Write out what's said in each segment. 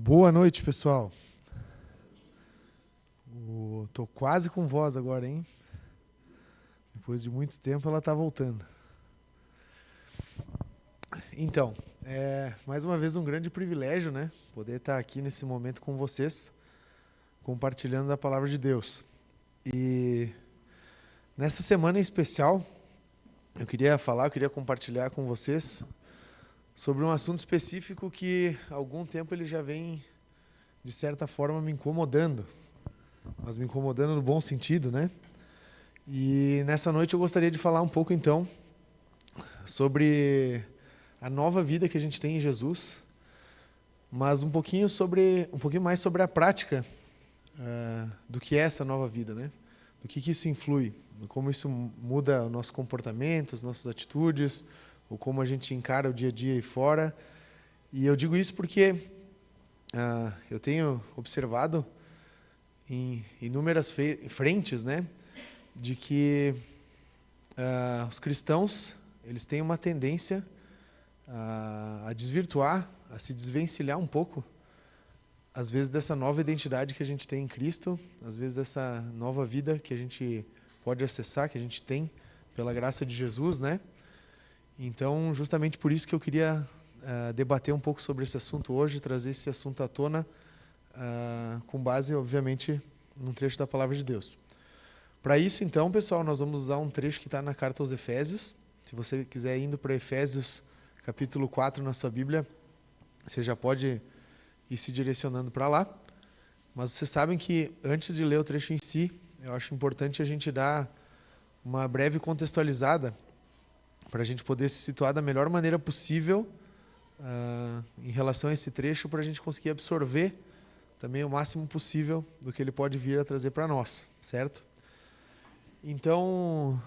Boa noite, pessoal. Tô quase com voz agora, hein? Depois de muito tempo ela tá voltando. Então, mais uma vez um grande privilégio, né? Poder estar aqui nesse momento com vocês, compartilhando a palavra de Deus. E nessa semana em especial, eu queria compartilhar com vocês sobre um assunto específico que há algum tempo ele já vem, de certa forma, me incomodando. Mas me incomodando no bom sentido, né? E nessa noite eu gostaria de falar um pouco, então, sobre a nova vida que a gente tem em Jesus, mas um pouquinho mais sobre a prática do que é essa nova vida, né? Do que isso influi, como isso muda o nosso comportamento, as nossas atitudes, ou como a gente encara o dia a dia aí fora. E eu digo isso porque eu tenho observado em inúmeras frentes, né, de que os cristãos eles têm uma tendência a desvirtuar, a se desvencilhar um pouco, às vezes dessa nova identidade que a gente tem em Cristo, às vezes dessa nova vida que a gente pode acessar, que a gente tem pela graça de Jesus, né? Então, justamente por isso que eu queria debater um pouco sobre esse assunto hoje, trazer esse assunto à tona, com base, obviamente, num trecho da Palavra de Deus. Para isso, então, pessoal, nós vamos usar um trecho que está na carta aos Efésios. Se você quiser indo para Efésios, capítulo 4, na sua Bíblia, você já pode ir se direcionando para lá. Mas vocês sabem que, antes de ler o trecho em si, eu acho importante a gente dar uma breve contextualizada para a gente poder se situar da melhor maneira possível em relação a esse trecho, para a gente conseguir absorver também o máximo possível do que ele pode vir a trazer para nós, certo? Então,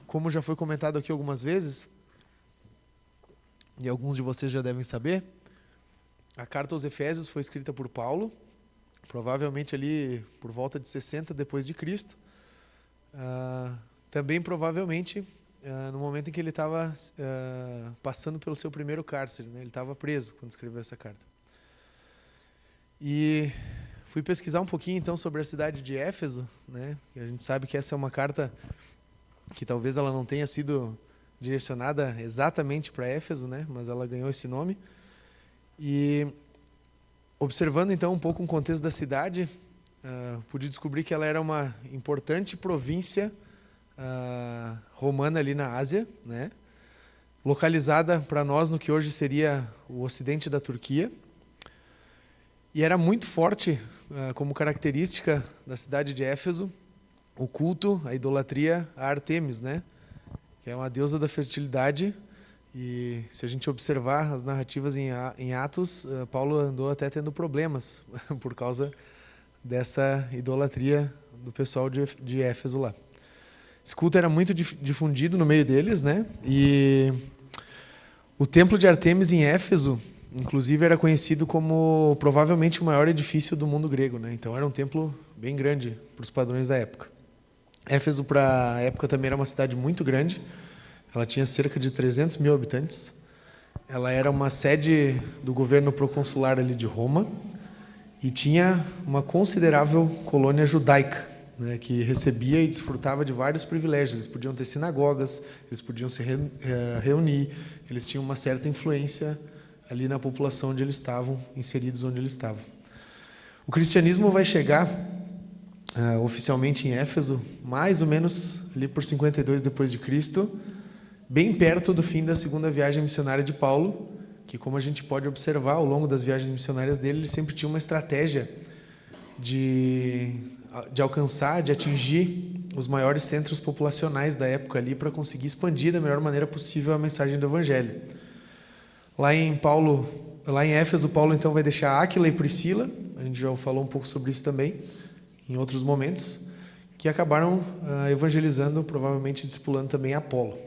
como já foi comentado aqui algumas vezes, e alguns de vocês já devem saber, a carta aos Efésios foi escrita por Paulo, provavelmente ali por volta de 60 depois de Cristo, também provavelmente no momento em que ele estava passando pelo seu primeiro cárcere, né? Ele estava preso quando escreveu essa carta. E fui pesquisar um pouquinho então sobre a cidade de Éfeso, né? E a gente sabe que essa é uma carta que talvez ela não tenha sido direcionada exatamente para Éfeso, né? Mas ela ganhou esse nome. E observando então um pouco o contexto da cidade, pude descobrir que ela era uma importante província romana ali na Ásia, né? Localizada para nós no que hoje seria o ocidente da Turquia. E era muito forte, como característica da cidade de Éfeso, o culto, a idolatria a Ártemis, né? Que é uma deusa da fertilidade. E se a gente observar as narrativas em Atos, Paulo andou até tendo problemas por causa dessa idolatria do pessoal de Éfeso lá. Esse culto era muito difundido no meio deles, né? E o templo de Ártemis em Éfeso, inclusive, era conhecido como provavelmente o maior edifício do mundo grego, né? Então era um templo bem grande para os padrões da época. Éfeso, para a época, também era uma cidade muito grande. Ela tinha cerca de 300 mil habitantes. Ela era uma sede do governo proconsular ali de Roma e tinha uma considerável colônia judaica, né, que recebia e desfrutava de vários privilégios. Eles podiam ter sinagogas, eles podiam se reunir, eles tinham uma certa influência ali na população onde eles estavam, inseridos onde eles estavam. O cristianismo vai chegar oficialmente em Éfeso, mais ou menos ali por 52 depois de Cristo, bem perto do fim da segunda viagem missionária de Paulo, que, como a gente pode observar ao longo das viagens missionárias dele, ele sempre tinha uma estratégia de alcançar, de atingir os maiores centros populacionais da época ali, para conseguir expandir da melhor maneira possível a mensagem do Evangelho. Lá em Éfeso, Paulo então vai deixar Áquila e Priscila, a gente já falou um pouco sobre isso também, em outros momentos, que acabaram evangelizando, provavelmente discipulando também Apolo.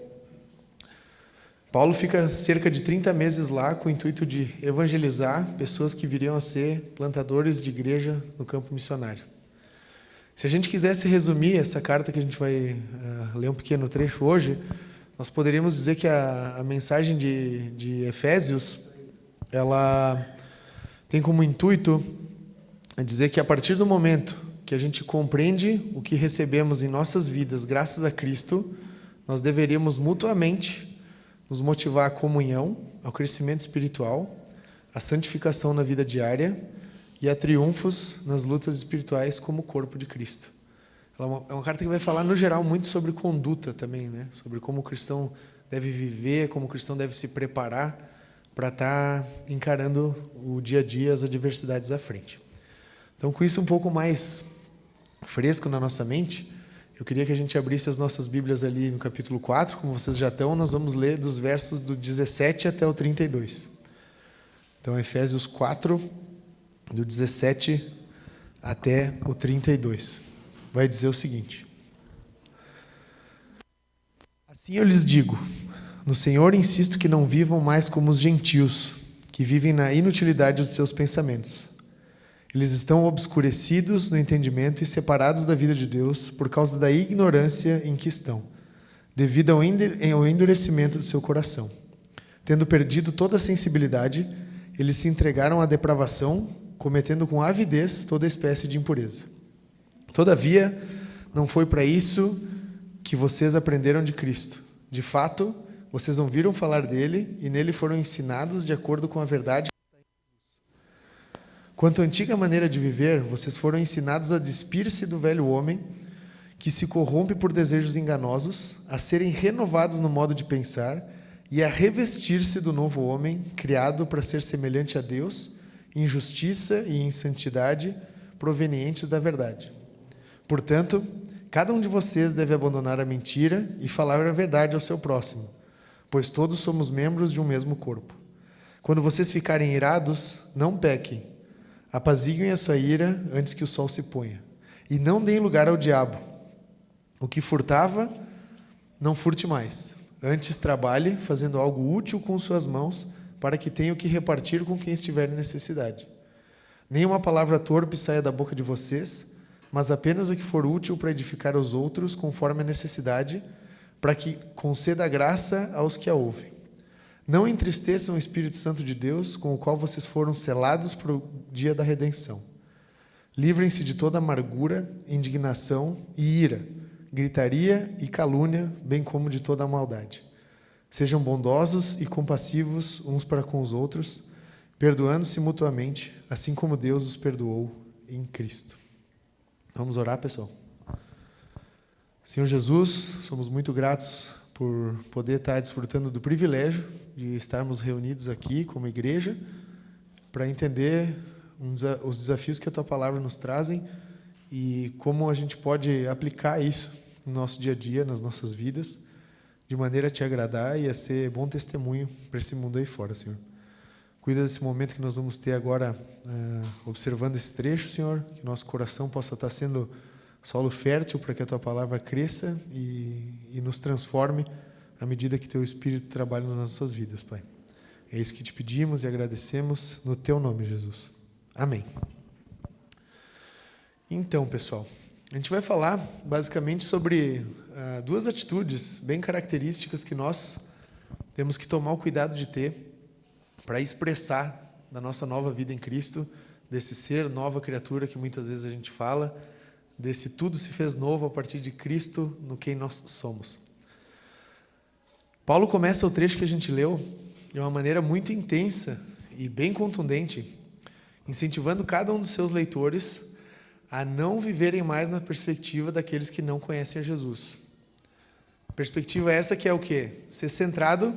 Paulo fica cerca de 30 meses lá com o intuito de evangelizar pessoas que viriam a ser plantadores de igreja no campo missionário. Se a gente quisesse resumir essa carta que a gente vai ler um pequeno trecho hoje, nós poderíamos dizer que a mensagem de Efésios ela tem como intuito dizer que a partir do momento que a gente compreende o que recebemos em nossas vidas graças a Cristo, nós deveríamos mutuamente nos motivar à comunhão, ao crescimento espiritual, à santificação na vida diária e a triunfos nas lutas espirituais como corpo de Cristo. Ela é uma carta que vai falar, no geral, muito sobre conduta também, né? Sobre como o cristão deve viver, como o cristão deve se preparar para estar encarando o dia a dia, as adversidades à frente. Então, com isso um pouco mais fresco na nossa mente, eu queria que a gente abrisse as nossas Bíblias ali no capítulo 4, como vocês já estão, nós vamos ler dos versos do 17 até o 32. Então, Efésios 4, do 17 até o 32. Vai dizer o seguinte: assim eu lhes digo, no Senhor insisto que não vivam mais como os gentios, que vivem na inutilidade dos seus pensamentos. Eles estão obscurecidos no entendimento e separados da vida de Deus por causa da ignorância em que estão, devido ao endurecimento do seu coração. Tendo perdido toda a sensibilidade, eles se entregaram à depravação, cometendo com avidez toda espécie de impureza. Todavia, não foi para isso que vocês aprenderam de Cristo. De fato, vocês ouviram falar dele e nele foram ensinados de acordo com a verdade. Quanto à antiga maneira de viver, vocês foram ensinados a despir-se do velho homem, que se corrompe por desejos enganosos, a serem renovados no modo de pensar e a revestir-se do novo homem, criado para ser semelhante a Deus, em justiça e em santidade, provenientes da verdade. Portanto, cada um de vocês deve abandonar a mentira e falar a verdade ao seu próximo, pois todos somos membros de um mesmo corpo. Quando vocês ficarem irados, não pequem. Apaziguem a sua ira antes que o sol se ponha. E não deem lugar ao diabo. O que furtava, não furte mais. Antes trabalhe, fazendo algo útil com suas mãos, para que tenha o que repartir com quem estiver em necessidade. Nenhuma palavra torpe saia da boca de vocês, mas apenas o que for útil para edificar os outros, conforme a necessidade, para que conceda graça aos que a ouvem. Não entristeçam o Espírito Santo de Deus, com o qual vocês foram selados para o dia da redenção. Livrem-se de toda amargura, indignação e ira, gritaria e calúnia, bem como de toda a maldade. Sejam bondosos e compassivos uns para com os outros, perdoando-se mutuamente, assim como Deus os perdoou em Cristo. Vamos orar, pessoal? Senhor Jesus, somos muito gratos por poder estar desfrutando do privilégio de estarmos reunidos aqui como igreja para entender os desafios que a Tua Palavra nos trazem e como a gente pode aplicar isso no nosso dia a dia, nas nossas vidas, de maneira a Te agradar e a ser bom testemunho para esse mundo aí fora, Senhor. Cuida desse momento que nós vamos ter agora observando esse trecho, Senhor, que nosso coração possa estar sendo solo fértil para que a Tua Palavra cresça e nos transforme à medida que Teu Espírito trabalha nas nossas vidas, Pai. É isso que Te pedimos e agradecemos no Teu nome, Jesus. Amém. Então, pessoal, a gente vai falar basicamente sobre duas atitudes bem características que nós temos que tomar o cuidado de ter para expressar da nossa nova vida em Cristo, desse ser nova criatura que muitas vezes a gente fala, desse tudo se fez novo a partir de Cristo, no quem nós somos. Paulo começa o trecho que a gente leu de uma maneira muito intensa e bem contundente, incentivando cada um dos seus leitores a não viverem mais na perspectiva daqueles que não conhecem a Jesus. Perspectiva essa que é o quê? Ser centrado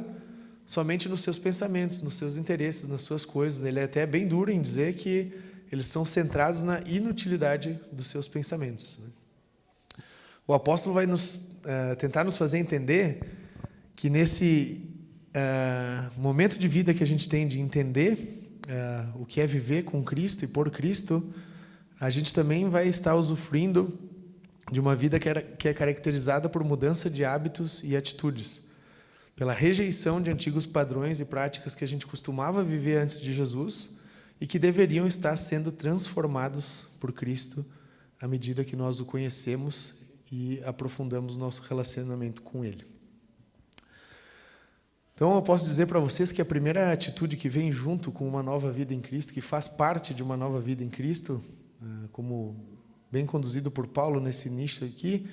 somente nos seus pensamentos, nos seus interesses, nas suas coisas. Ele é até bem duro em dizer que eles são centrados na inutilidade dos seus pensamentos. O apóstolo vai tentar nos fazer entender que nesse momento de vida que a gente tem de entender o que é viver com Cristo e por Cristo, a gente também vai estar usufruindo de uma vida que é caracterizada por mudança de hábitos e atitudes, pela rejeição de antigos padrões e práticas que a gente costumava viver antes de Jesus e que deveriam estar sendo transformados por Cristo à medida que nós o conhecemos e aprofundamos nosso relacionamento com Ele. Então, eu posso dizer para vocês que a primeira atitude que vem junto com uma nova vida em Cristo, que faz parte de uma nova vida em Cristo, como bem conduzido por Paulo nesse início aqui,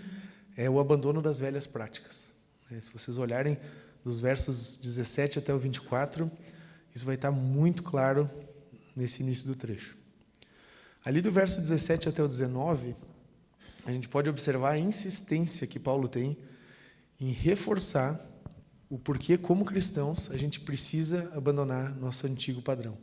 é o abandono das velhas práticas. Se vocês olharem dos versos 17 até o 24, isso vai estar muito claro nesse início do trecho. Ali do verso 17 até o 19, a gente pode observar a insistência que Paulo tem em reforçar o porquê, como cristãos, a gente precisa abandonar nosso antigo padrão.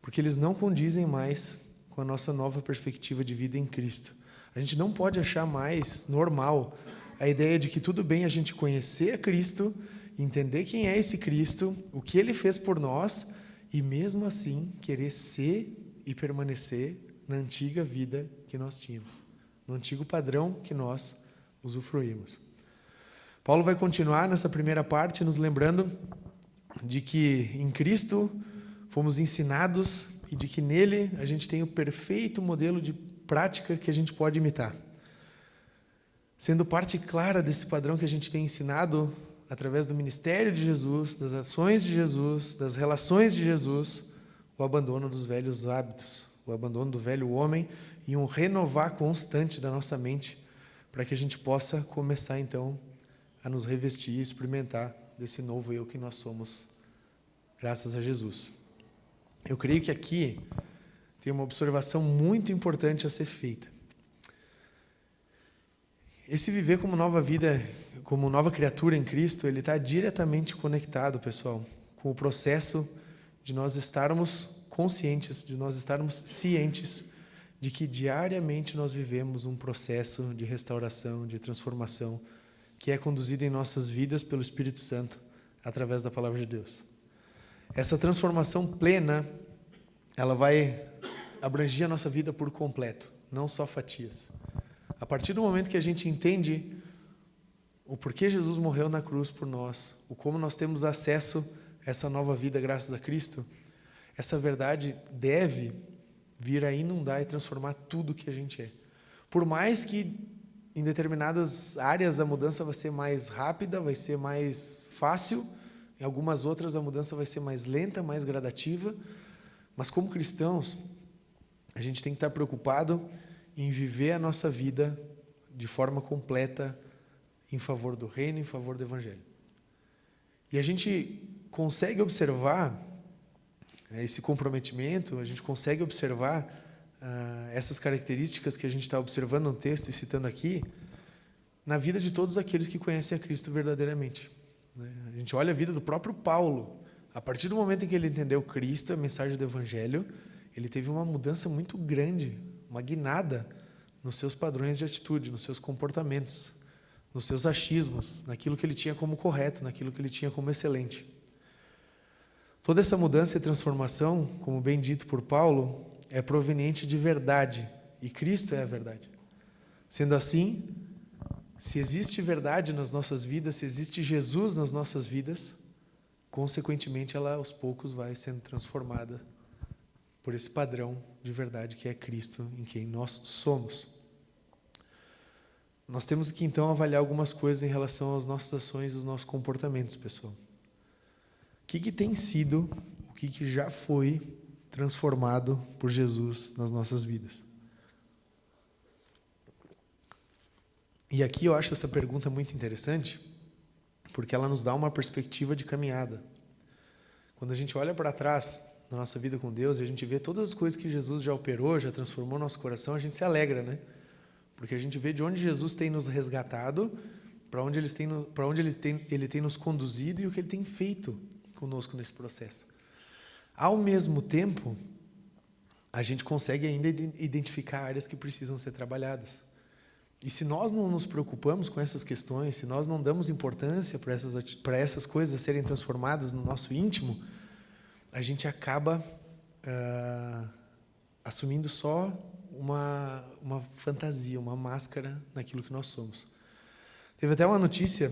Porque eles não condizem mais com a nossa nova perspectiva de vida em Cristo. A gente não pode achar mais normal a ideia de que tudo bem a gente conhecer a Cristo, entender quem é esse Cristo, o que Ele fez por nós, e mesmo assim querer ser e permanecer na antiga vida que nós tínhamos, no antigo padrão que nós usufruímos. Paulo vai continuar nessa primeira parte nos lembrando de que em Cristo fomos ensinados e de que nele a gente tem o perfeito modelo de prática que a gente pode imitar. Sendo parte clara desse padrão que a gente tem ensinado através do ministério de Jesus, das ações de Jesus, das relações de Jesus, o abandono dos velhos hábitos, o abandono do velho homem e um renovar constante da nossa mente para que a gente possa começar então a nos revestir e experimentar desse novo eu que nós somos, graças a Jesus. Eu creio que aqui tem uma observação muito importante a ser feita. Esse viver como nova vida, como nova criatura em Cristo, ele está diretamente conectado, pessoal, com o processo de nós estarmos conscientes, de nós estarmos cientes de que diariamente nós vivemos um processo de restauração, de transformação, que é conduzido em nossas vidas pelo Espírito Santo, através da Palavra de Deus. Essa transformação plena, ela vai abranger a nossa vida por completo, não só fatias. A partir do momento que a gente entende o porquê Jesus morreu na cruz por nós, o como nós temos acesso a essa nova vida graças a Cristo, essa verdade deve vir a inundar e transformar tudo que a gente é. Por mais que em determinadas áreas a mudança vai ser mais rápida, vai ser mais fácil, em algumas outras a mudança vai ser mais lenta, mais gradativa, mas como cristãos, a gente tem que estar preocupado em viver a nossa vida de forma completa em favor do reino, em favor do evangelho. E a gente consegue observar esse comprometimento, a gente consegue observar essas características que a gente está observando no texto e citando aqui, na vida de todos aqueles que conhecem a Cristo verdadeiramente. A gente olha a vida do próprio Paulo. A partir do momento em que ele entendeu Cristo, a mensagem do Evangelho, ele teve uma mudança muito grande, uma guinada nos seus padrões de atitude, nos seus comportamentos, nos seus achismos, naquilo que ele tinha como correto, naquilo que ele tinha como excelente. Toda essa mudança e transformação, como bem dito por Paulo, é proveniente de verdade, e Cristo é a verdade. Sendo assim, se existe verdade nas nossas vidas, se existe Jesus nas nossas vidas, consequentemente ela aos poucos vai sendo transformada por esse padrão de verdade que é Cristo, em quem nós somos. Nós temos que então avaliar algumas coisas em relação às nossas ações e os nossos comportamentos, pessoal. O que tem sido, o que já foi transformado por Jesus nas nossas vidas? E aqui eu acho essa pergunta muito interessante, porque ela nos dá uma perspectiva de caminhada. Quando a gente olha para trás na nossa vida com Deus e a gente vê todas as coisas que Jesus já operou, já transformou nosso coração, a gente se alegra, né? Porque a gente vê de onde Jesus tem nos resgatado, para onde ele tem nos conduzido e o que ele tem feito conosco nesse processo. Ao mesmo tempo, a gente consegue ainda identificar áreas que precisam ser trabalhadas. E se nós não nos preocupamos com essas questões, se nós não damos importância para essas coisas serem transformadas no nosso íntimo, a gente acaba assumindo só uma fantasia, uma máscara naquilo que nós somos. Teve até uma notícia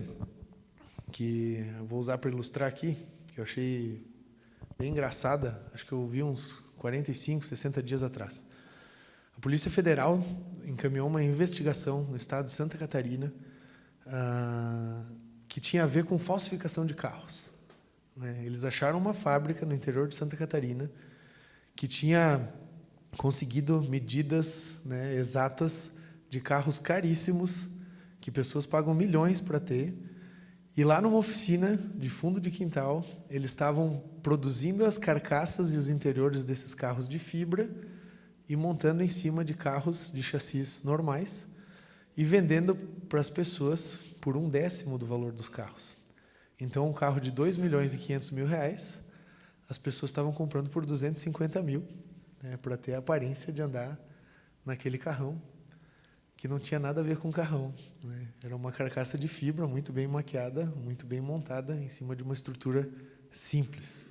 que eu vou usar para ilustrar aqui, que eu achei bem engraçada, acho que eu vi uns 45, 60 dias atrás. A Polícia Federal encaminhou uma investigação no estado de Santa Catarina que tinha a ver com falsificação de carros. né? Eles acharam uma fábrica no interior de Santa Catarina que tinha conseguido medidas, né, exatas de carros caríssimos que pessoas pagam milhões para ter. E lá numa oficina de fundo de quintal, eles estavam produzindo as carcaças e os interiores desses carros de fibra e montando em cima de carros de chassis normais e vendendo para as pessoas por 1/10 do valor dos carros. Então, um carro de R$2.500.000, as pessoas estavam comprando por 250 mil, né, para ter a aparência de andar naquele carrão, que não tinha nada a ver com carrão, né? Era uma carcaça de fibra muito bem maquiada, muito bem montada em cima de uma estrutura simples.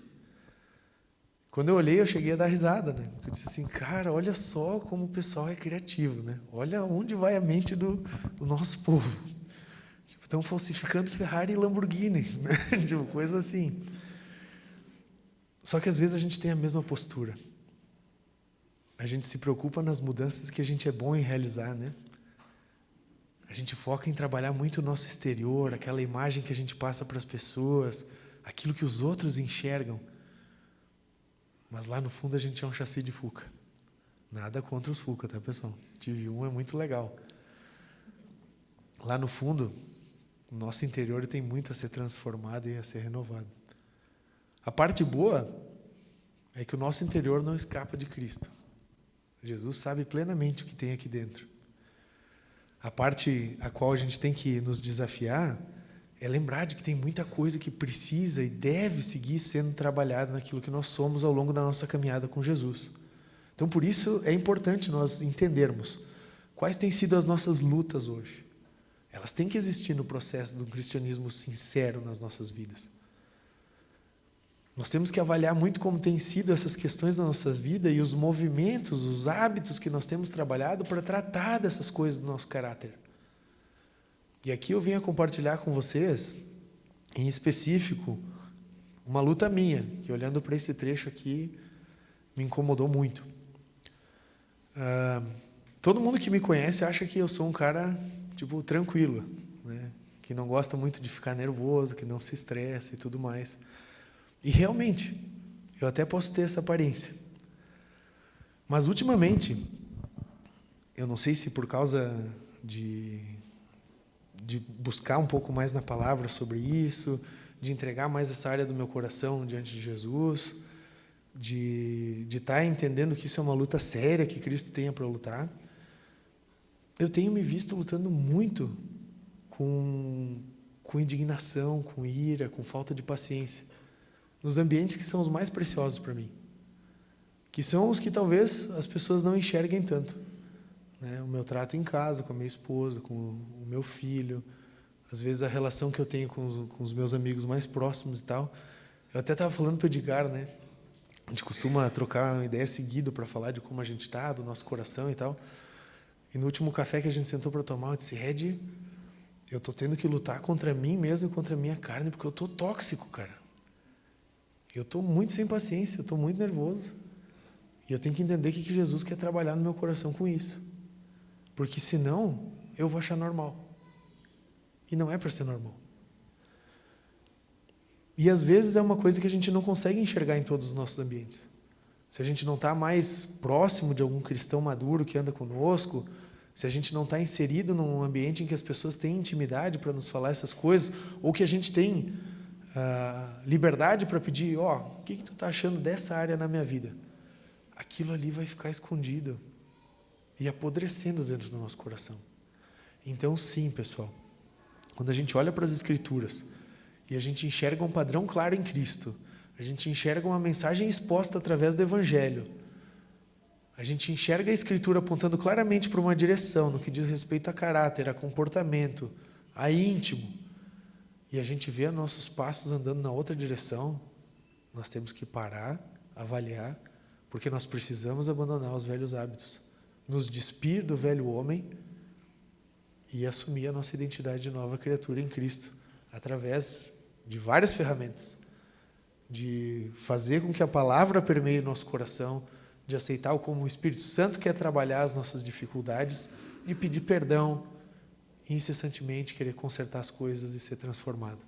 Quando eu olhei, eu cheguei a dar risada, né? Porque eu disse assim, cara, olha só como o pessoal é criativo, né? Olha onde vai a mente do nosso povo. Tipo, estão falsificando Ferrari e Lamborghini, né? Tipo, coisa assim. Só que às vezes a gente tem a mesma postura. A gente se preocupa nas mudanças que a gente é bom em realizar, né? A gente foca em trabalhar muito o nosso exterior, aquela imagem que a gente passa para as pessoas, aquilo que os outros enxergam. Mas lá no fundo a gente é um chassi de Fuca. Nada contra os Fuca, tá, pessoal? Tive um, é muito legal. Lá no fundo, o nosso interior tem muito a ser transformado e a ser renovado. A parte boa é que o nosso interior não escapa de Cristo. Jesus sabe plenamente o que tem aqui dentro. A parte a qual a gente tem que nos desafiar é lembrar de que tem muita coisa que precisa e deve seguir sendo trabalhada naquilo que nós somos ao longo da nossa caminhada com Jesus. Então, por isso, é importante nós entendermos quais têm sido as nossas lutas hoje. Elas têm que existir no processo do cristianismo sincero nas nossas vidas. Nós temos que avaliar muito como têm sido essas questões da nossa vida e os movimentos, os hábitos que nós temos trabalhado para tratar dessas coisas do nosso caráter. E aqui eu venho a compartilhar com vocês, em específico, uma luta minha, que olhando para esse trecho aqui, me incomodou muito. Todo mundo que me conhece acha que eu sou um cara, tipo, tranquilo, né? Que não gosta muito de ficar nervoso, que não se estressa e tudo mais. E realmente, eu até posso ter essa aparência. Mas ultimamente, eu não sei se por causa de buscar um pouco mais na palavra sobre isso, de entregar mais essa área do meu coração diante de Jesus, de estar entendendo que isso é uma luta séria que Cristo tenha para lutar, eu tenho me visto lutando muito com indignação, com ira, com falta de paciência, nos ambientes que são os mais preciosos para mim, que são os que talvez as pessoas não enxerguem tanto, né? O meu trato em casa, com a minha esposa, com o meu filho, às vezes a relação que eu tenho com os meus amigos mais próximos e tal. Eu até estava falando para o Edgar, né? A gente costuma trocar uma ideia seguido para falar de como a gente está, do nosso coração e tal. E no último café que a gente sentou para tomar, eu disse, Ed, eu estou tendo que lutar contra mim mesmo e contra a minha carne, porque eu estou tóxico, cara. Eu estou muito sem paciência, eu estou muito nervoso. E eu tenho que entender que Jesus quer trabalhar no meu coração com isso. Porque senão, eu vou achar normal. E não é para ser normal. E às vezes é uma coisa que a gente não consegue enxergar em todos os nossos ambientes. Se a gente não está mais próximo de algum cristão maduro que anda conosco, se a gente não está inserido num ambiente em que as pessoas têm intimidade para nos falar essas coisas, ou que a gente tem liberdade para pedir, o que tu está achando dessa área na minha vida? Aquilo ali vai ficar escondido e apodrecendo dentro do nosso coração. Então, sim, pessoal, quando a gente olha para as Escrituras e a gente enxerga um padrão claro em Cristo, a gente enxerga uma mensagem exposta através do Evangelho, a gente enxerga a Escritura apontando claramente para uma direção no que diz respeito a caráter, a comportamento, a íntimo, e a gente vê nossos passos andando na outra direção, nós temos que parar, avaliar, porque nós precisamos abandonar os velhos hábitos, nos despir do velho homem e assumir a nossa identidade de nova criatura em Cristo, através de várias ferramentas, de fazer com que a palavra permeie nosso coração, de aceitar como o Espírito Santo quer trabalhar as nossas dificuldades, de pedir perdão, e incessantemente querer consertar as coisas e ser transformado.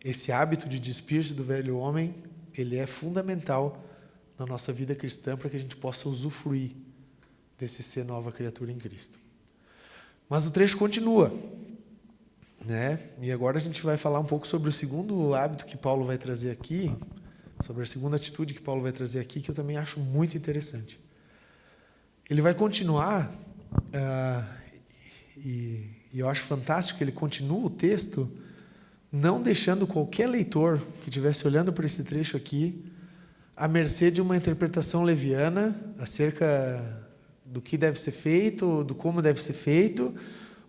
esse hábito de despir-se do velho homem, ele é fundamental na nossa vida cristã para que a gente possa usufruir desse ser nova criatura em Cristo. Mas o trecho continua, né? E agora a gente vai falar um pouco sobre o segundo hábito que Paulo vai trazer aqui, sobre a segunda atitude que Paulo vai trazer aqui, que eu também acho muito interessante. Ele vai continuar, e eu acho fantástico que ele continua o texto, não deixando qualquer leitor que estivesse olhando para esse trecho aqui à mercê de uma interpretação leviana acerca do que deve ser feito, do como deve ser feito,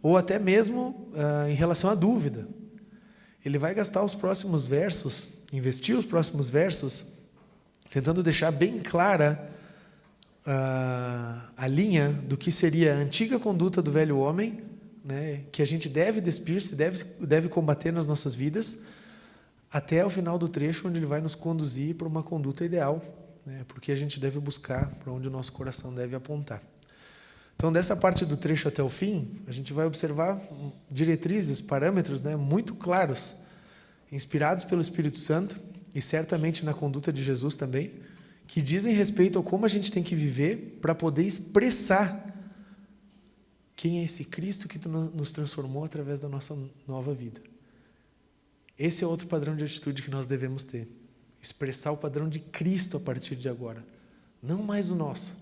ou até mesmo em relação à dúvida. Ele vai gastar os próximos versos, investir os próximos versos, tentando deixar bem clara a linha do que seria a antiga conduta do velho homem, né, que a gente deve despir-se, deve combater nas nossas vidas, até o final do trecho, onde ele vai nos conduzir para uma conduta ideal, né, porque a gente deve buscar para onde o nosso coração deve apontar. Então, dessa parte do trecho até o fim, a gente vai observar diretrizes, parâmetros, né, muito claros, inspirados pelo Espírito Santo e certamente na conduta de Jesus também, que dizem respeito a como a gente tem que viver para poder expressar quem é esse Cristo que nos transformou através da nossa nova vida. Esse é outro padrão de atitude que nós devemos ter. Expressar o padrão de Cristo a partir de agora. Não mais o nosso.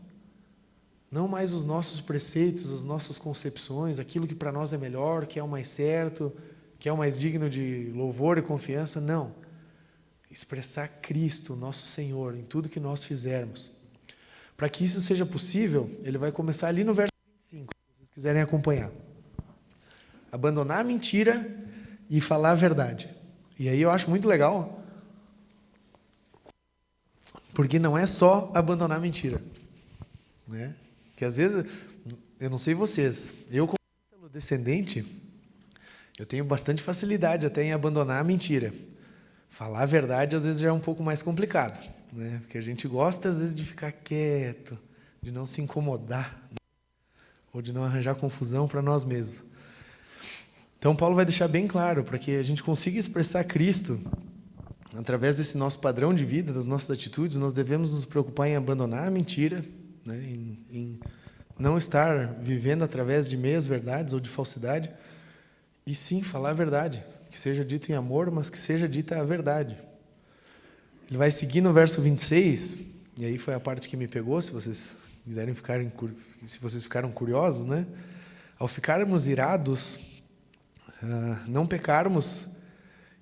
Não mais os nossos preceitos, as nossas concepções, aquilo que para nós é melhor, que é o mais certo, que é o mais digno de louvor e confiança. Não. Expressar Cristo, nosso Senhor, em tudo que nós fizermos. Para que isso seja possível, ele vai começar ali no verso 25, se vocês quiserem acompanhar. Abandonar a mentira e falar a verdade. E aí eu acho muito legal, porque não é só abandonar a mentira, né? Que às vezes, eu não sei vocês, eu como descendente, eu tenho bastante facilidade até em abandonar a mentira. Falar a verdade às vezes já é um pouco mais complicado, né? Porque a gente gosta às vezes de ficar quieto, de não se incomodar, né? Ou de não arranjar confusão para nós mesmos. Então Paulo vai deixar bem claro, para que a gente consiga expressar Cristo através desse nosso padrão de vida, das nossas atitudes, nós devemos nos preocupar em abandonar a mentira, né? Em não estar vivendo através de meias verdades ou de falsidade, e sim falar a verdade, que seja dito em amor, mas que seja dita a verdade. Ele vai seguir no verso 26, e aí foi a parte que me pegou, se vocês ficaram curiosos, né? Ao ficarmos irados, não pecarmos,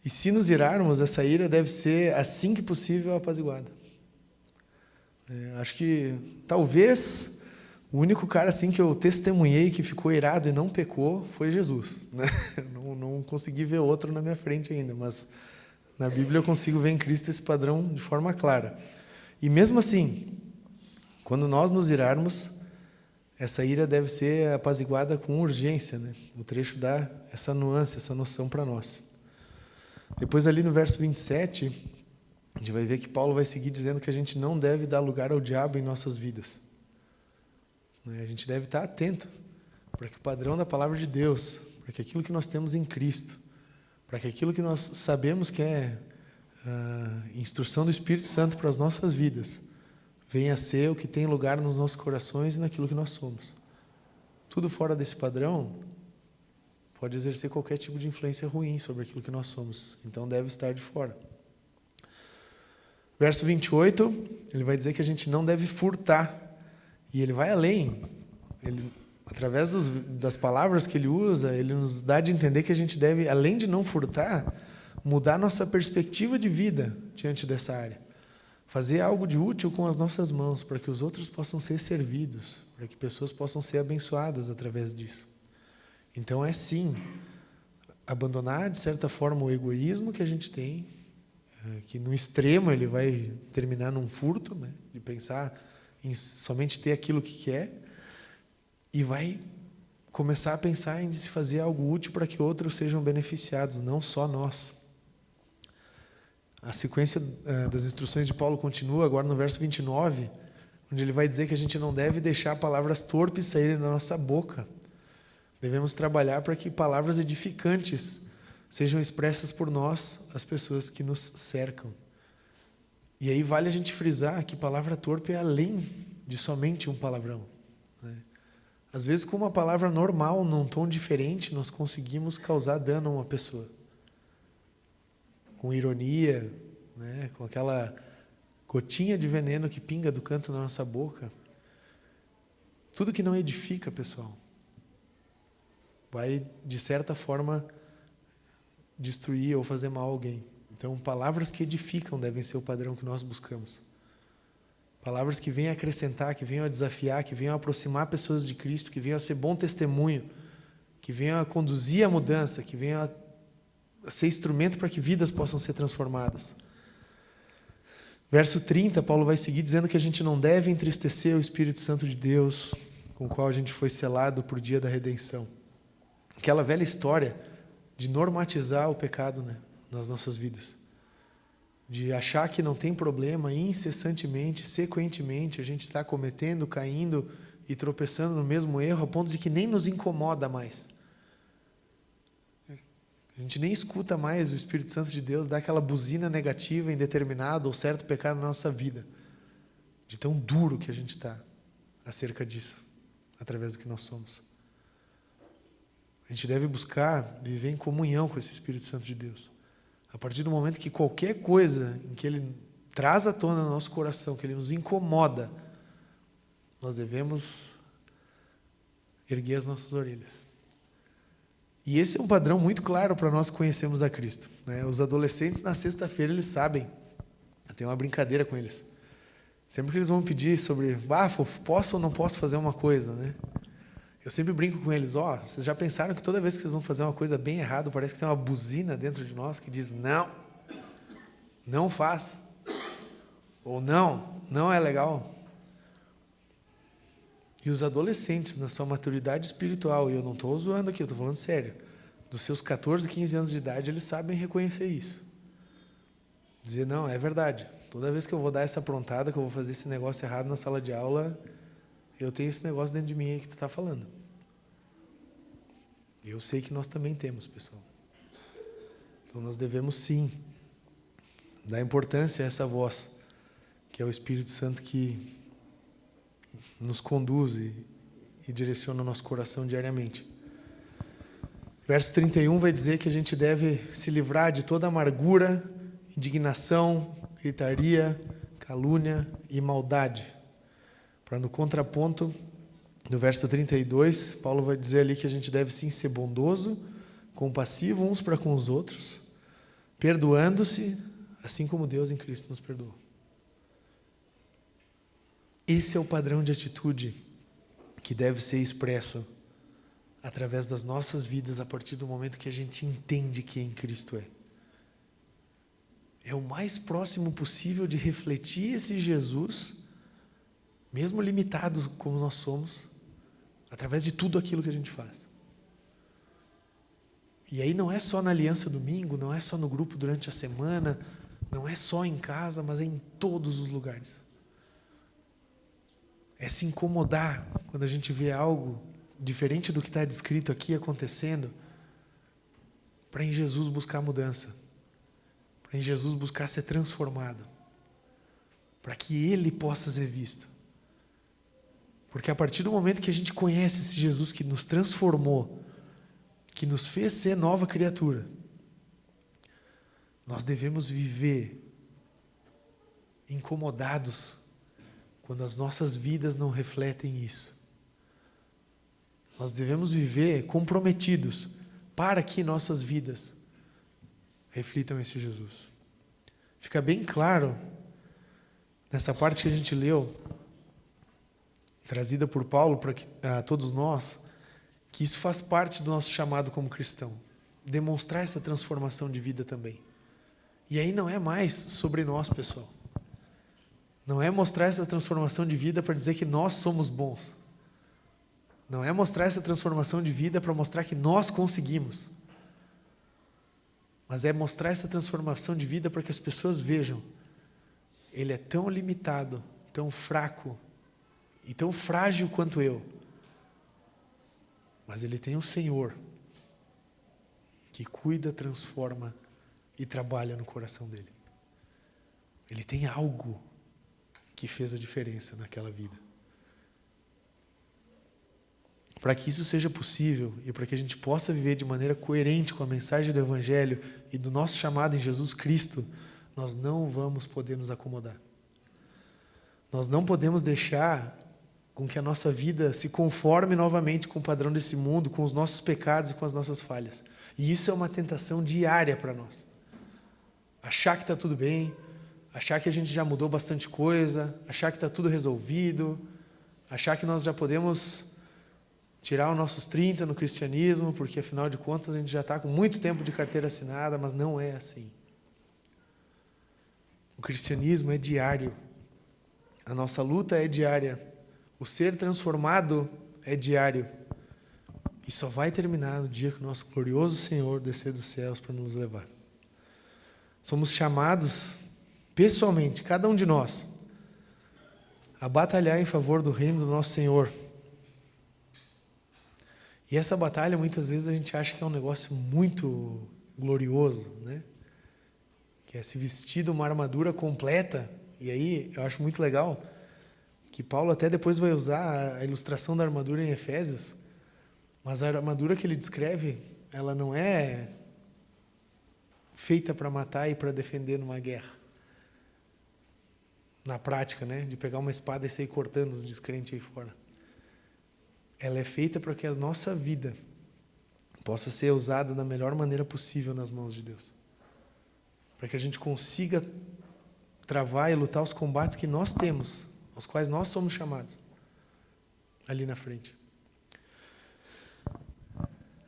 e se nos irarmos, essa ira deve ser, assim que possível, apaziguada. Acho que talvez o único cara assim que eu testemunhei que ficou irado e não pecou foi Jesus, né? Não consegui ver outro na minha frente ainda, mas na Bíblia eu consigo ver em Cristo esse padrão de forma clara. E mesmo assim, quando nós nos irarmos, essa ira deve ser apaziguada com urgência, né? O trecho dá essa nuance, essa noção para nós. Depois ali no verso 27, a gente vai ver que Paulo vai seguir dizendo que a gente não deve dar lugar ao diabo em nossas vidas. A gente deve estar atento para que o padrão da palavra de Deus, para que aquilo que nós temos em Cristo, para que aquilo que nós sabemos que é instrução do Espírito Santo para as nossas vidas, venha a ser o que tem lugar nos nossos corações e naquilo que nós somos. Tudo fora desse padrão pode exercer qualquer tipo de influência ruim sobre aquilo que nós somos. Então deve estar de fora. Verso 28, ele vai dizer que a gente não deve furtar. E ele vai além. Ele, através das palavras que ele usa, ele nos dá de entender que a gente deve, além de não furtar, mudar nossa perspectiva de vida diante dessa área. Fazer algo de útil com as nossas mãos, para que os outros possam ser servidos, para que pessoas possam ser abençoadas através disso. Então é sim, abandonar de certa forma o egoísmo que a gente tem, que no extremo ele vai terminar num furto, né, de pensar em somente ter aquilo que quer, e vai começar a pensar em se fazer algo útil para que outros sejam beneficiados, não só nós. A sequência das instruções de Paulo continua agora no verso 29, onde ele vai dizer que a gente não deve deixar palavras torpes saírem da nossa boca. Devemos trabalhar para que palavras edificantes sejam expressas por nós, as pessoas que nos cercam. E aí vale a gente frisar que palavra torpe é além de somente um palavrão, né? Às vezes, com uma palavra normal, num tom diferente, nós conseguimos causar dano a uma pessoa. Com ironia, né? Com aquela gotinha de veneno que pinga do canto da nossa boca. Tudo que não edifica, pessoal, vai, de certa forma, destruir ou fazer mal a alguém. Então, palavras que edificam devem ser o padrão que nós buscamos. Palavras que venham a acrescentar, que venham a desafiar, que venham a aproximar pessoas de Cristo, que venham a ser bom testemunho, que venham a conduzir a mudança, que venham a ser instrumento para que vidas possam ser transformadas. Verso 30, Paulo vai seguir dizendo que a gente não deve entristecer o Espírito Santo de Deus, com o qual a gente foi selado por dia da redenção. Aquela velha história de normatizar o pecado, né, nas nossas vidas. De achar que não tem problema, incessantemente, sequentemente, a gente está cometendo, caindo e tropeçando no mesmo erro, a ponto de que nem nos incomoda mais. A gente nem escuta mais o Espírito Santo de Deus dar aquela buzina negativa em determinado ou certo pecado na nossa vida. De tão duro que a gente está acerca disso, através do que nós somos. A gente deve buscar viver em comunhão com esse Espírito Santo de Deus. A partir do momento que qualquer coisa em que Ele traz à tona no nosso coração, que Ele nos incomoda, nós devemos erguer as nossas orelhas. E esse é um padrão muito claro para nós que conhecemos a Cristo, né? Os adolescentes, na sexta-feira, eles sabem. Eu tenho uma brincadeira com eles. Sempre que eles vão pedir sobre, fofo, posso ou não posso fazer uma coisa, né? Eu sempre brinco com eles, vocês já pensaram que toda vez que vocês vão fazer uma coisa bem errada, parece que tem uma buzina dentro de nós que diz, não faz. Ou não é legal. E os adolescentes, na sua maturidade espiritual, e eu não estou zoando aqui, eu estou falando sério, dos seus 14, 15 anos de idade, eles sabem reconhecer isso. Dizer, não, é verdade. Toda vez que eu vou dar essa aprontada, que eu vou fazer esse negócio errado na sala de aula, eu tenho esse negócio dentro de mim aí que tu está falando. Eu sei que nós também temos, pessoal. Então nós devemos sim dar importância a essa voz, que é o Espírito Santo que nos conduz e direciona o nosso coração diariamente. Verso 31 vai dizer que a gente deve se livrar de toda amargura, indignação, gritaria, calúnia e maldade. Para no contraponto, no verso 32, Paulo vai dizer ali que a gente deve sim ser bondoso, compassivo uns para com os outros, perdoando-se, assim como Deus em Cristo nos perdoou. Esse é o padrão de atitude que deve ser expresso através das nossas vidas a partir do momento que a gente entende quem Cristo é. É o mais próximo possível de refletir esse Jesus, mesmo limitado como nós somos, através de tudo aquilo que a gente faz. E aí não é só na Aliança Domingo, não é só no grupo durante a semana, não é só em casa, mas é em todos os lugares. É se incomodar quando a gente vê algo diferente do que está descrito aqui acontecendo, para em Jesus buscar mudança, para em Jesus buscar ser transformado, para que Ele possa ser visto. Porque a partir do momento que a gente conhece esse Jesus que nos transformou, que nos fez ser nova criatura, nós devemos viver incomodados quando as nossas vidas não refletem isso. Nós devemos viver comprometidos para que nossas vidas reflitam esse Jesus. Fica bem claro nessa parte que a gente leu, trazida por Paulo para todos nós, que isso faz parte do nosso chamado como cristão. Demonstrar essa transformação de vida também. E aí não é mais sobre nós, pessoal. Não é mostrar essa transformação de vida para dizer que nós somos bons. Não é mostrar essa transformação de vida para mostrar que nós conseguimos. Mas é mostrar essa transformação de vida para que as pessoas vejam. Ele é tão limitado, tão fraco e tão frágil quanto eu. Mas ele tem um Senhor que cuida, transforma e trabalha no coração dele. Ele tem algo que fez a diferença naquela vida. Para que isso seja possível e para que a gente possa viver de maneira coerente com a mensagem do Evangelho e do nosso chamado em Jesus Cristo, nós não vamos poder nos acomodar. Nós não podemos deixar com que a nossa vida se conforme novamente com o padrão desse mundo, com os nossos pecados e com as nossas falhas. E isso é uma tentação diária para nós. Achar que está tudo bem, achar que a gente já mudou bastante coisa, achar que está tudo resolvido, achar que nós já podemos tirar os nossos 30 no cristianismo, porque afinal de contas a gente já está com muito tempo de carteira assinada, mas não é assim. O cristianismo é diário. A nossa luta é diária. O ser transformado é diário. E só vai terminar no dia que o nosso glorioso Senhor descer dos céus para nos levar. Somos chamados, pessoalmente, cada um de nós, a batalhar em favor do reino do nosso Senhor. E essa batalha, muitas vezes, a gente acha que é um negócio muito glorioso, né? Que é se vestir de uma armadura completa. E aí, eu acho muito legal que Paulo até depois vai usar a ilustração da armadura em Efésios, mas a armadura que ele descreve, ela não é feita para matar e para defender numa guerra. Na prática, né? De pegar uma espada e sair cortando os descrentes aí fora. Ela é feita para que a nossa vida possa ser usada da melhor maneira possível nas mãos de Deus. Para que a gente consiga travar e lutar os combates que nós temos, aos quais nós somos chamados, ali na frente.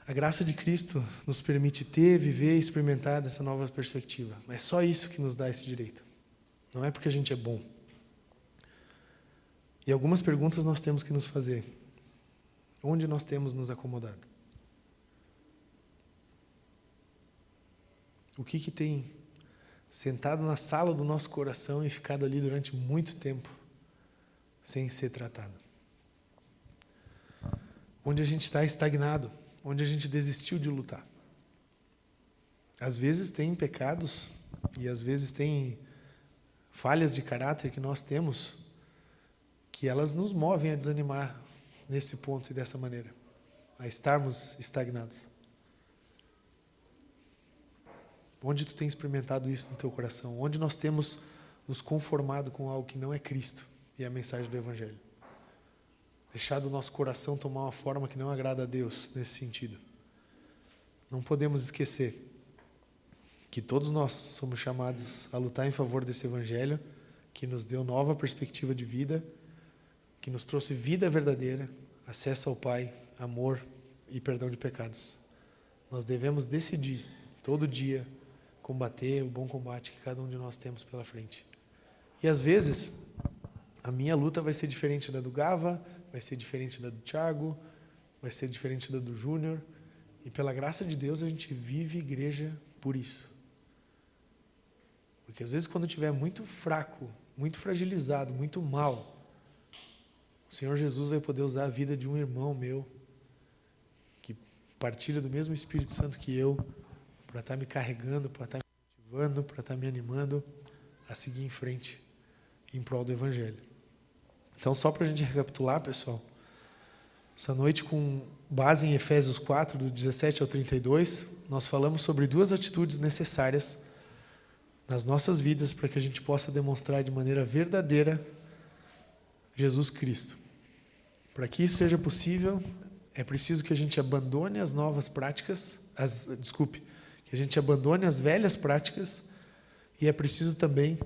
A graça de Cristo nos permite ter, viver e experimentar dessa nova perspectiva. É só isso que nos dá esse direito. Não é porque a gente é bom. E algumas perguntas nós temos que nos fazer. Onde nós temos nos acomodado? O que tem sentado na sala do nosso coração e ficado ali durante muito tempo sem ser tratado? Onde a gente está estagnado? Onde a gente desistiu de lutar? Às vezes tem pecados e às vezes tem falhas de caráter que nós temos que elas nos movem a desanimar nesse ponto e dessa maneira, a estarmos estagnados. Onde tu tem experimentado isso no teu coração? Onde nós temos nos conformado com algo que não é Cristo e a mensagem do Evangelho? Deixado o nosso coração tomar uma forma que não agrada a Deus nesse sentido. Não podemos esquecer que todos nós somos chamados a lutar em favor desse Evangelho que nos deu nova perspectiva de vida, que nos trouxe vida verdadeira, acesso ao Pai, amor e perdão de pecados. Nós devemos decidir, todo dia, combater o bom combate que cada um de nós temos pela frente. E às vezes, a minha luta vai ser diferente da do Gava, vai ser diferente da do Thiago, vai ser diferente da do Júnior. E pela graça de Deus, a gente vive igreja por isso. Porque às vezes, quando eu estiver muito fraco, muito fragilizado, muito mal, o Senhor Jesus vai poder usar a vida de um irmão meu, que partilha do mesmo Espírito Santo que eu, para estar me carregando, para estar me motivando, para estar me animando a seguir em frente, em prol do Evangelho. Então, só para a gente recapitular, pessoal, essa noite, com base em Efésios 4, do 17 ao 32, nós falamos sobre duas atitudes necessárias nas nossas vidas para que a gente possa demonstrar de maneira verdadeira Jesus Cristo. Para que isso seja possível, é preciso que a gente abandone as novas práticas, que a gente abandone as velhas práticas, e é preciso também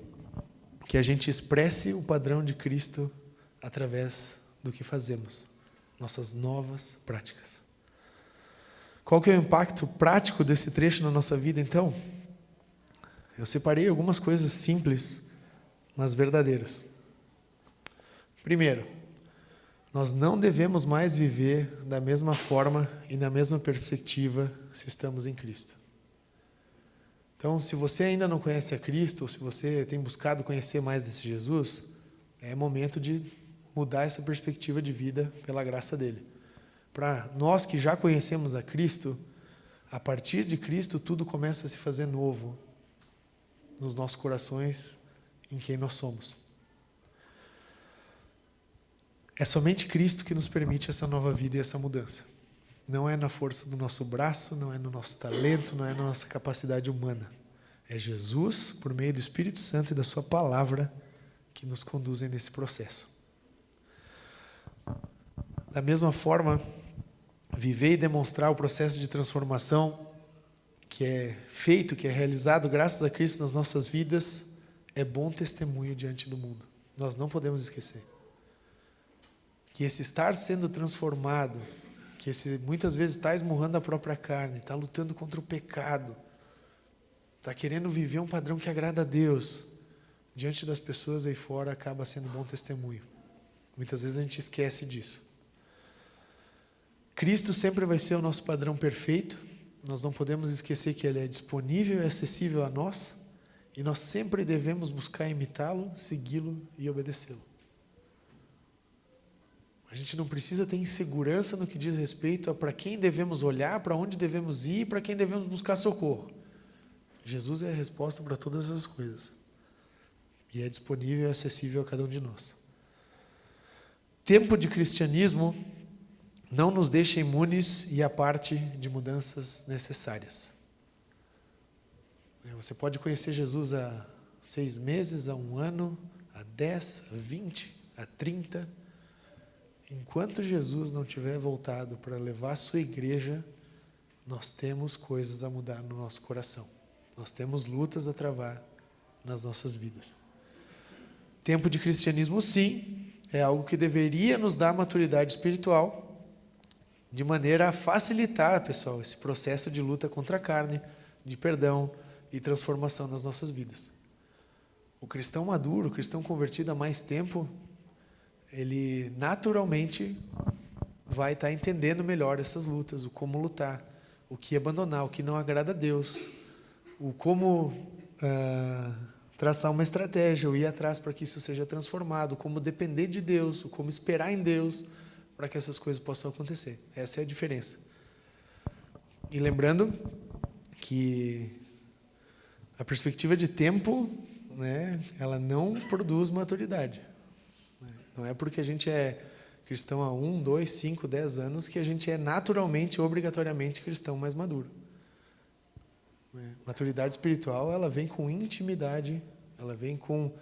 que a gente expresse o padrão de Cristo através do que fazemos, nossas novas práticas. Qual que é o impacto prático desse trecho na nossa vida, então? Eu separei algumas coisas simples, mas verdadeiras. Primeiro, nós não devemos mais viver da mesma forma e na mesma perspectiva se estamos em Cristo. Então, se você ainda não conhece a Cristo, ou se você tem buscado conhecer mais desse Jesus, é momento de mudar essa perspectiva de vida pela graça dele. Para nós que já conhecemos a Cristo, A partir de Cristo, tudo começa a se fazer novo nos nossos corações, em quem nós somos. É somente Cristo que nos permite essa nova vida e essa mudança. Não é na força do nosso braço, não é no nosso talento, não é na nossa capacidade humana. É Jesus, por meio do Espírito Santo e da sua palavra, que nos conduzem nesse processo. Da mesma forma, viver e demonstrar o processo de transformação que é feito, que é realizado graças a Cristo nas nossas vidas, é bom testemunho diante do mundo. Nós não podemos esquecer que esse estar sendo transformado, que esse muitas vezes está esmurrando a própria carne, está lutando contra o pecado, está querendo viver um padrão que agrada a Deus, diante das pessoas aí fora, acaba sendo bom testemunho. Muitas vezes a gente esquece disso. Cristo sempre vai ser o nosso padrão perfeito. Nós não podemos esquecer que Ele é disponível e acessível a nós, e nós sempre devemos buscar imitá-lo, segui-lo e obedecê-lo. A gente não precisa ter insegurança no que diz respeito a para quem devemos olhar, para onde devemos ir, para quem devemos buscar socorro. Jesus é a resposta para todas essas coisas. E é disponível e acessível a cada um de nós. Tempo de cristianismo não nos deixa imunes e à parte de mudanças necessárias. Você pode conhecer Jesus há 6 meses, há 1 ano, há 10, há 20, há 30. Enquanto Jesus não tiver voltado para levar a sua igreja, nós temos coisas a mudar no nosso coração. Nós temos lutas a travar nas nossas vidas. Tempo de cristianismo, sim, é algo que deveria nos dar maturidade espiritual, de maneira a facilitar, pessoal, esse processo de luta contra a carne, de perdão e transformação nas nossas vidas. O cristão maduro, o cristão convertido há mais tempo, ele naturalmente vai estar entendendo melhor essas lutas, o como lutar, o que abandonar, o que não agrada a Deus, o como traçar uma estratégia, o ir atrás para que isso seja transformado, como depender de Deus, o como esperar em Deus para que essas coisas possam acontecer. Essa é a diferença. E lembrando que a perspectiva de tempo, né, ela não produz maturidade. Não é porque a gente é cristão há 1, 2, 5, 10 anos que a gente é naturalmente, obrigatoriamente cristão mais maduro. Maturidade espiritual, ela vem com intimidade, ela vem com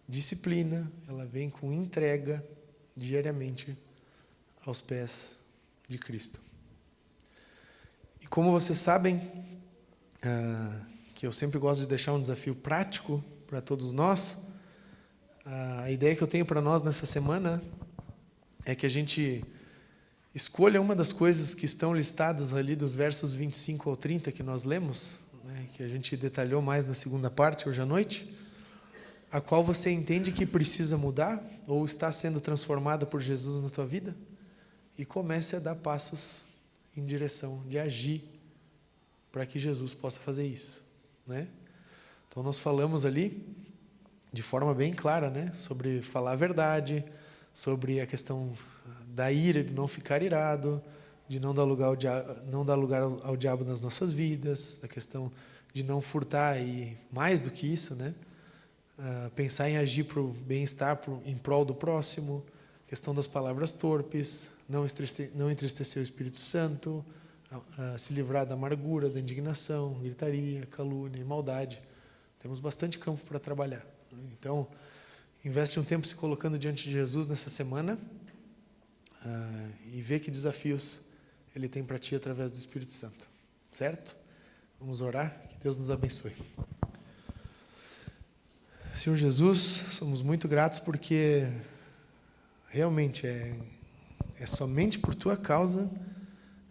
disciplina, ela vem com entrega diariamente aos pés de Cristo. E como vocês sabem, que eu sempre gosto de deixar um desafio prático para todos nós, a ideia que eu tenho para nós nessa semana é que a gente escolha uma das coisas que estão listadas ali dos versos 25 ao 30 que nós lemos, né, que a gente detalhou mais na segunda parte, hoje à noite, a qual você entende que precisa mudar ou está sendo transformada por Jesus na tua vida, e comece a dar passos em direção de agir para que Jesus possa fazer isso, né? Então nós falamos ali de forma bem clara, né, sobre falar a verdade, sobre a questão da ira, de não ficar irado, de não dar lugar ao diabo nas nossas vidas, a questão de não furtar e mais do que isso, né, pensar em agir para o bem-estar, em prol do próximo, questão das palavras torpes, não entristecer o Espírito Santo, se livrar da amargura, da indignação, gritaria, calúnia e maldade. Temos bastante campo para trabalhar. Então, investe um tempo se colocando diante de Jesus nessa semana e vê que desafios Ele tem para ti através do Espírito Santo. Certo? Vamos orar, que Deus nos abençoe. Senhor Jesus, somos muito gratos porque realmente é somente por Tua causa,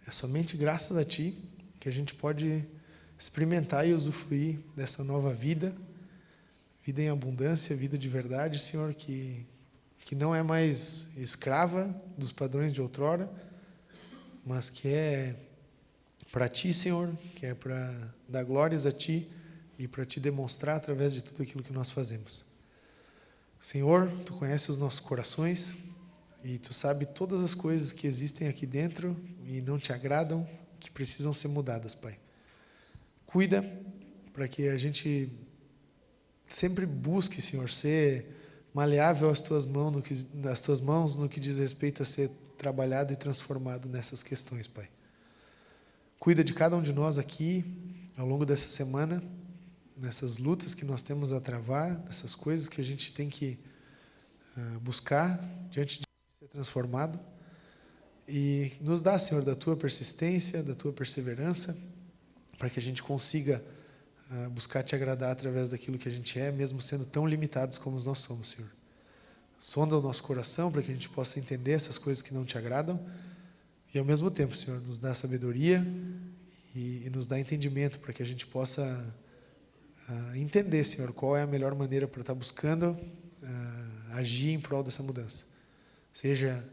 é somente graças a Ti que a gente pode experimentar e usufruir dessa nova vida, vida em abundância, vida de verdade, Senhor, que não é mais escrava dos padrões de outrora, mas que é para Ti, Senhor, que é para dar glórias a Ti e para Te demonstrar através de tudo aquilo que nós fazemos. Senhor, Tu conheces os nossos corações e Tu sabe todas as coisas que existem aqui dentro e não Te agradam, que precisam ser mudadas, Pai. Cuida para que a gente sempre busque, Senhor, ser maleável às tuas mãos no que diz respeito a ser trabalhado e transformado nessas questões, Pai. Cuida de cada um de nós aqui ao longo dessa semana, nessas lutas que nós temos a travar, nessas coisas que a gente tem que buscar diante de ser transformado. E nos dá, Senhor, da tua persistência, da tua perseverança, para que a gente consiga buscar te agradar através daquilo que a gente é, mesmo sendo tão limitados como nós somos, Senhor. Sonda o nosso coração para que a gente possa entender essas coisas que não te agradam e, ao mesmo tempo, Senhor, nos dá sabedoria e nos dá entendimento para que a gente possa entender, Senhor, qual é a melhor maneira para estar buscando agir em prol dessa mudança. Seja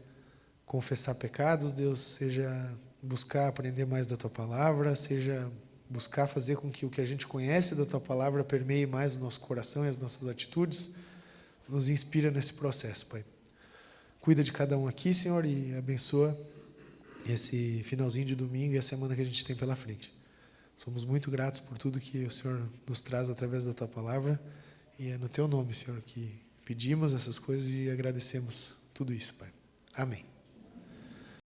confessar pecados, Deus, seja buscar aprender mais da Tua Palavra, seja buscar fazer com que o que a gente conhece da Tua Palavra permeie mais o nosso coração e as nossas atitudes, nos inspira nesse processo, Pai. Cuida de cada um aqui, Senhor, e abençoa esse finalzinho de domingo e a semana que a gente tem pela frente. Somos muito gratos por tudo que o Senhor nos traz através da Tua Palavra, e é no Teu nome, Senhor, que pedimos essas coisas e agradecemos tudo isso, Pai. Amém.